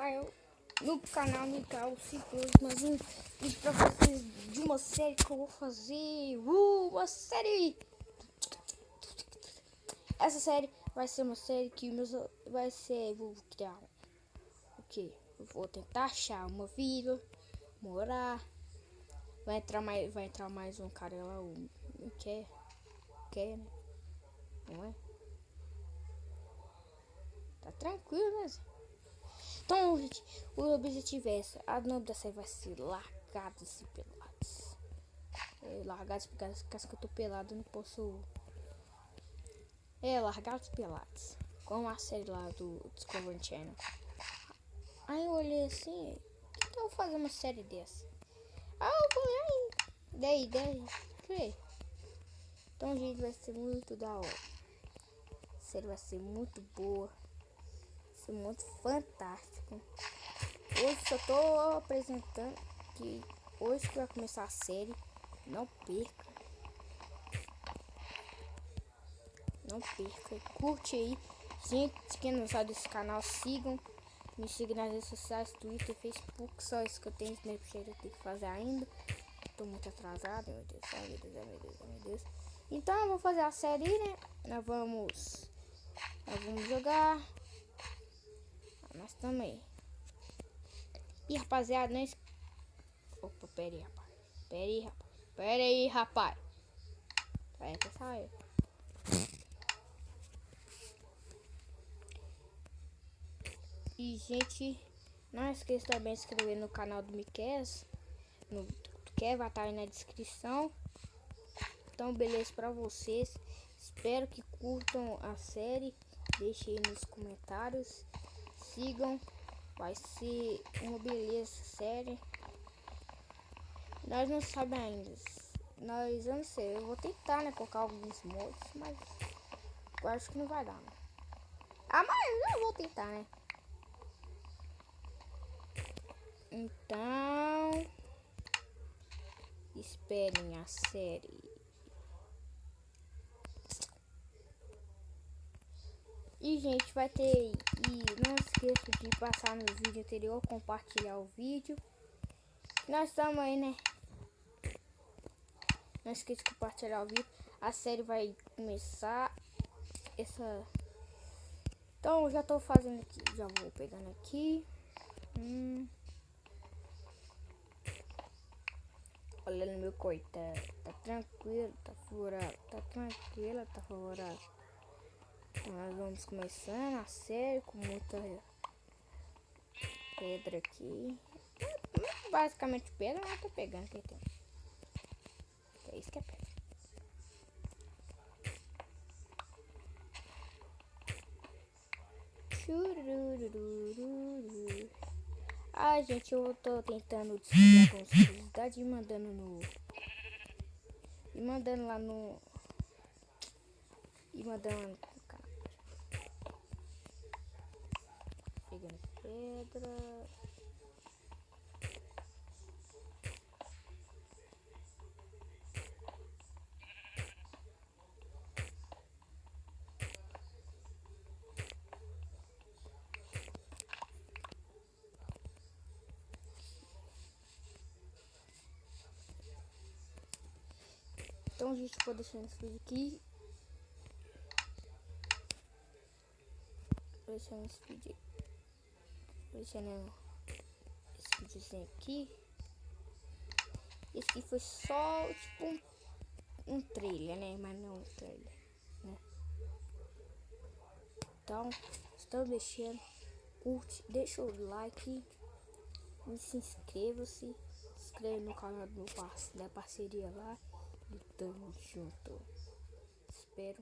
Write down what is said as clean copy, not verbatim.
Mikael no canal Mikael Simples, mais um vídeo pra vocês de uma série que eu vou fazer. Uma série! Essa série vai ser uma série que vai ser. Vou criar o que? Vou tentar achar uma vila, morar. Vai entrar mais um cara lá, o quer, né? Não é? Tá tranquilo, né? Então, gente, o objetivo é esse. O nome da série vai ser Largados e Pelados. Largados e Pelados, caso que eu tô pelado, eu não posso. Largados e Pelados. Como a série lá do Discovery Channel. Aí eu olhei assim, que tal fazer uma série dessa? Eu falei, aí, daí, que? Então, gente, vai ser muito da hora. A série vai ser muito boa. Vai ser muito fantástico. Hoje só tô apresentando que hoje que vai começar a série. Não perca. Não perca. Curte aí. Gente, quem não sabe desse canal, me sigam nas redes sociais, Twitter, Facebook. Só isso que eu tenho, Snapchat eu tenho que fazer ainda. Tô muito atrasado, meu Deus, meu Deus. Então eu vou fazer a série, né? Nós vamos jogar. Nós também. E rapaziada, não esqueça. Opa, pera aí, rapaz. Vai que saiu. E, gente, não esqueça também de se inscrever no canal do Miquez. Vai estar aí na descrição. Então, beleza pra vocês. Espero que curtam a série. Deixem aí nos comentários. Sigam. Vai ser uma beleza série. Nós não sabemos ainda. Eu não sei. Eu vou tentar, né? Colocar alguns modos. Mas eu acho que não vai dar, né? Mas eu vou tentar, né? Então, esperem a série. E, gente, vai ter. E não esqueça de passar no vídeo anterior, compartilhar o vídeo. Nós estamos aí, né? Não esqueça de compartilhar o vídeo. A série vai começar. Então, já tô fazendo aqui. Já vou pegando aqui. Olha no meu coitado. Tá tranquilo, tá furado. Tá tranquila, tá furado. Então, nós vamos começando a série com muita pedra aqui. Basicamente pedra, mas tô pegando que tem. É isso que é pedra. Gente, eu tô tentando descobrir algumas curiosidades e mandando lá no canal. Pegando pedra. Então, gente, vou deixando esse vídeo aqui. Deixando esse videozinho aqui. Esse aqui foi só tipo um trailer, né? Mas não um trailer, né? Então, estou deixando. Curte, deixa o like e se inscreve no canal da parceria lá. E tamo junto. Espero